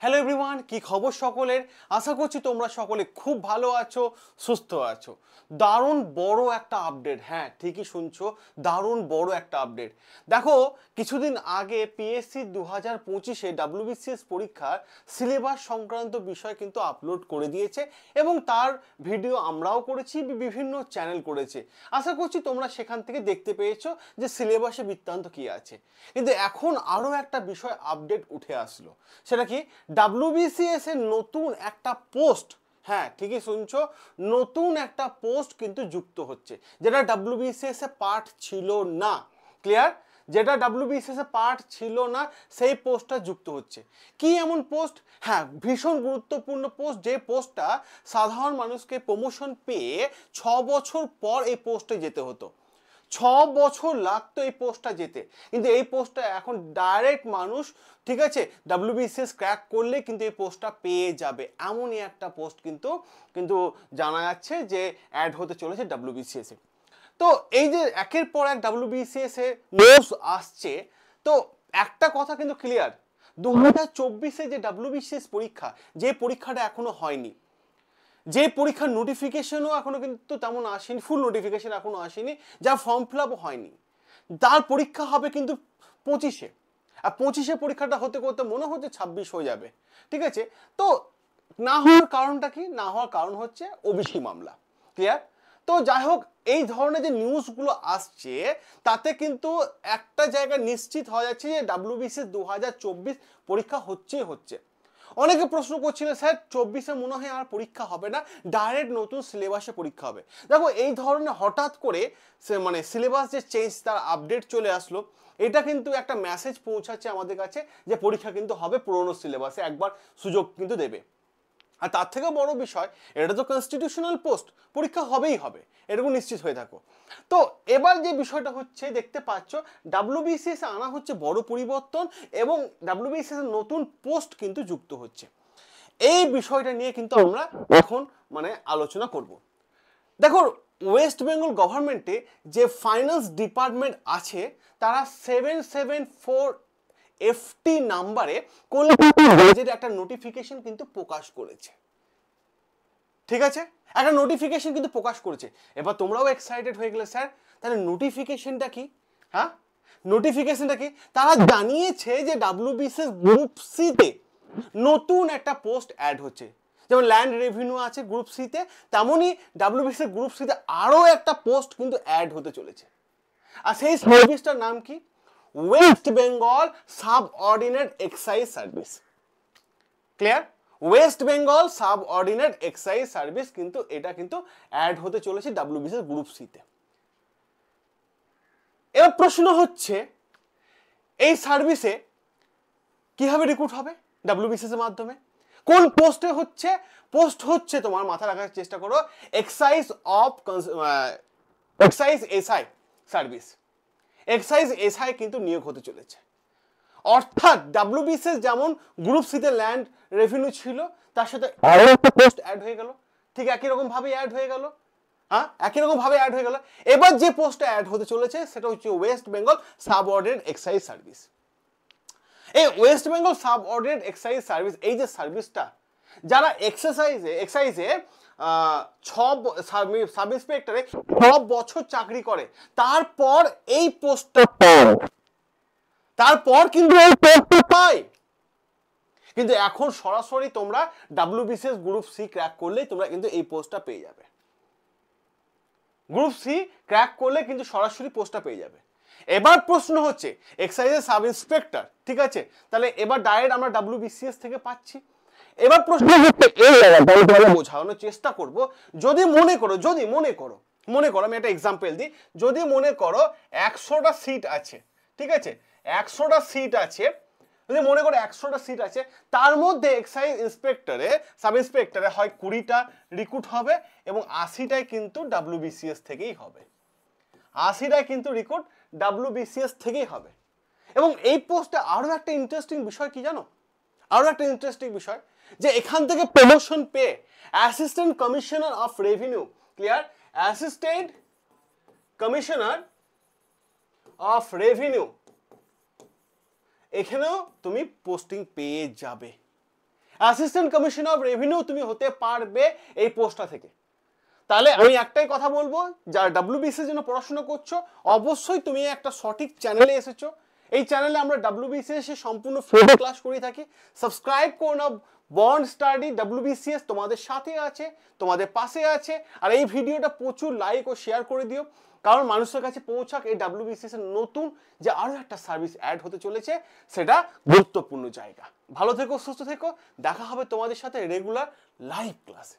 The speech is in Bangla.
হ্যালো এভরিওয়ান, কি খবর সকলের? আশা করছি তোমরা সকলে খুব ভালো আছো, সুস্থ আছো। দারুণ বড় একটা আপডেট, হ্যাঁ ঠিকই শুনছো, দারুণ বড় একটা আপডেট। দেখো, কিছুদিন আগে পিএসসি 2025-এ ডাব্লিউবিসিএস পরীক্ষার সিলেবাস সংক্রান্ত বিষয় কিন্তু আপলোড করে দিয়েছে এবং তার ভিডিও আমরাও করেছি, বিভিন্ন চ্যানেল করেছে। আশা করছি তোমরা সেখান থেকে দেখতে পেয়েছো যে সিলেবাসে বৃত্তান্ত কি আছে। কিন্তু এখন আরও একটা বিষয় আপডেট উঠে আসলো, সেটা কি ডাব্লিউবিসিএস এর নতুন একটা পোস্ট, হ্যাঁ ঠিকই শুনছো, নতুন একটা পোস্ট কিন্তু যুক্ত হচ্ছে, যেটা ডাব্লিউবিসিএস এ পার্ট ছিল না। ক্লিয়ার? যেটা ডাব্লিউবিসিএস এ পার্ট ছিল না সেই পোস্টটা যুক্ত হচ্ছে। কি এমন পোস্ট? হ্যাঁ, ভীষণ গুরুত্বপূর্ণ পোস্ট, যে পোস্টটা সাধারণ মানুষকে প্রমোশন পেয়ে 6 বছর পর এই পোস্টে যেতে হতো। 6 বছর লাগতো এই পোস্টটা যেতে, কিন্তু এই পোস্টটা এখন ডাইরেক্ট মানুষ, ঠিক আছে, ডাব্লিউবিসিএস ক্র্যাক করলে কিন্তু এই পোস্টটা পেয়ে যাবে। এমনই একটা পোস্ট কিন্তু কিন্তু জানা যাচ্ছে যে অ্যাড হতে চলেছে ডাব্লিউবিসিএস এ। তো এই যে একের পর এক ডাব্লিউবিসিএস এ নিউজ আসছে, তো একটা কথা কিন্তু ক্লিয়ার, 2024-এ যে ডাব্লিউবিসিএস পরীক্ষা, যে পরীক্ষাটা এখনো হয়নি, যে পরীক্ষার নোটিফিকেশনও এখনো কিন্তু তেমন আসেনি, ফুল নোটিফিকেশন এখনো আসেনি, যা ফর্ম ফিল আপও হয়নি, তার পরীক্ষা হবে কিন্তু 25-এ। আর 25-এ পরীক্ষাটা হতে করতে মনে হচ্ছে 26 হয়ে যাবে। ঠিক আছে, তো না হওয়ার কারণটা কি? না হওয়ার কারণ হচ্ছে ওবিসি মামলা। ক্লিয়ার? তো যাই হোক, এই ধরনের যে নিউজগুলো আসছে তাতে কিন্তু একটা জায়গা নিশ্চিত হয়ে যাচ্ছে যে ডাব্লিউবিসিএস 2024 পরীক্ষা হচ্ছেই হচ্ছে। অনেকে প্রশ্ন করছিল, স্যার 24-এ মনে হয় আর পরীক্ষা হবে না, ডাইরেক্ট নতুন সিলেবাসে পরীক্ষা হবে। দেখো, এই ধরনের হঠাৎ করে মানে সিলেবাস যে চেঞ্জ, তার আপডেট চলে আসলো, এটা কিন্তু একটা মেসেজ পৌঁছাচ্ছে আমাদের কাছে যে পরীক্ষা কিন্তু হবে পুরনো সিলেবাসে, একবার সুযোগ কিন্তু দেবে। আর তার থেকেও বড় বিষয়, এটা তো কনস্টিটিউশনাল পোস্ট, পরীক্ষা হবেই হবে, এরকম নিশ্চিত হয়ে থাকো। তো এবার যে বিষয়টা হচ্ছে, দেখতে পাচ্ছ ডাব্লিউবিসিএস আনা হচ্ছে বড় পরিবর্তন এবং ডাব্লিউবিসিএস এর নতুন পোস্ট কিন্তু যুক্ত হচ্ছে। এই বিষয়টা নিয়ে কিন্তু আমরা এখন মানে আলোচনা করব। দেখো, ওয়েস্ট বেঙ্গল গভর্নমেন্টে যে ফাইন্যান্স ডিপার্টমেন্ট আছে, তারা 774 FT নাম্বারে কলকাতা বাজেট একটা নোটিফিকেশন কিন্তু প্রকাশ করেছে। ঠিক আছে, একটা নোটিফিকেশন কিন্তু প্রকাশ করেছে। এবার তোমরাও এক্সাইটেড হয়ে গেলে, স্যার তাহলে নোটিফিকেশনটা কি? হ্যাঁ, নোটিফিকেশনটা কি? তারা জানিয়েছে যে ডাব্লিউবিসিএস গ্রুপ সি তে নতুন একটা পোস্ট অ্যাড হচ্ছে। যেমন ল্যান্ড রেভিনিউ আছে গ্রুপ সি তে, তেমনই ডাব্লিউবিসিএস গ্রুপ সি তে আরও একটা পোস্ট কিন্তু অ্যাড হতে চলেছে। আর সেই সার্ভিসটার নাম কি? West Bengal subordinate excise service. Clear? West Bengal subordinate excise service কিন্তু এটা কিন্তু অ্যাড হতে চলেছে ডাব্লিউবিসিএস গ্রুপ সি তে। এবার প্রশ্ন হচ্ছে, এই সার্ভিসে কিভাবে রিক্রুট হবে ডাব্লিউবিসিএস এর মাধ্যমে? কোন পোস্টে হচ্ছে? পোস্ট হচ্ছে, তোমার মাথা রাখার চেষ্টা করো, excise SI service. Excise SI কিন্তু নিয়োগ হতে চলেছে। অর্থাৎ ডাব্লিউবিসিএস যেমন গ্রুপ সিতে ল্যান্ড রেভিনিউ ছিল, তার সাথে আরো একটা পোস্ট অ্যাড হয়ে গেল, ঠিক একই রকম ভাবে অ্যাড হয়ে গেল। হ্যাঁ, একই রকম ভাবে অ্যাড হয়ে গেল। এবার যে পোস্টটা অ্যাড হতে চলেছে সেটা হচ্ছে West Bengal subordinate excise service. এই West Bengal subordinate excise service, এই যে সার্ভিসটা, যারা এক্সাইজে সাব ইন্সপেক্টরে 6 বছর চাকরি করে, তারপর এই পোস্টটা পায়, তারপর কিন্তু এই পোস্টটা পায়। কিন্তু এখন সরাসরি তোমরা ডাব্লিউবিসিএস গ্রুপ সি ক্র্যাক করলেই তোমরা কিন্তু এই পোস্টটা পেয়ে যাবে। গ্রুপ সি ক্র্যাক করলে কিন্তু সরাসরি পোস্টটা পেয়ে যাবে। এবার প্রশ্ন হচ্ছে, এক্সাইজের সাব ইন্সপেক্টর, ঠিক আছে, তাহলে এবার ডাইরেক্ট আমরা ডাব্লিউবিসিএস থেকে পাচ্ছি। এবার প্রশ্ন হচ্ছে, এই জায়গাটা বোঝানোর চেষ্টা করব, যদি মনে করো আমি একটা এক্সাম্পল দিই, যদি মনে করো 100টা সিট আছে, ঠিক আছে, 100টা সিট আছে, যদি মনে করো 100টা সিট আছে, তার মধ্যে এক্সাইজ ইন্সপেক্টরে, সাব ইন্সপেক্টরে হয় 20টা রিক্রুট হবে এবং 80টাই কিন্তু ডাব্লিউবিসিএস থেকেই হবে। 80টাই কিন্তু রিক্রুট ডাব্লিউবিসিএস থেকেই হবে। এবং এই পোস্টে আরো একটা ইন্টারেস্টিং বিষয় কি জানো? আরো একটা ইন্টারেস্টিং বিষয়, যে এখান থেকে প্রমোশন পেয়ে assistant commissioner of revenue, clear, assistant commissioner of revenue, এখানেও তুমি পোস্টিং পেয়ে যাবে। অ্যাসিস্ট্যান্ট কমিশনার অফ রেভিনিউ তুমি হতে পারবে এই পোস্টটা থেকে। তাহলে আমি একটাই কথা বলবো, যারা ডব্লিউবিসিএস এর জন্য পড়াশোনা করছো অবশ্যই তুমি একটা সঠিক চ্যানেলে এসেছো। এই চ্যানেলে আমরা ডব্লিউবিসিএস এর সম্পূর্ণ ফ্রি ক্লাস করে থাকি। সাবস্ক্রাইব করো না, বন্ড স্টাডি ডব্লিউবিসিএস তোমাদের সাথে আছে, তোমাদের পাশে আছে। আর এই ভিডিওটা প্রচুর লাইক ও শেয়ার করে দিও, কারণ মানুষের কাছে পৌঁছাক এই ডব্লিউবিসিএস এর নতুন যে আরো একটা সার্ভিস অ্যাড হতে চলেছে, সেটা গুরুত্বপূর্ণ জায়গা। ভালো থেকো, সুস্থ থেকো, দেখা হবে তোমাদের সাথে রেগুলার লাইভ ক্লাসে।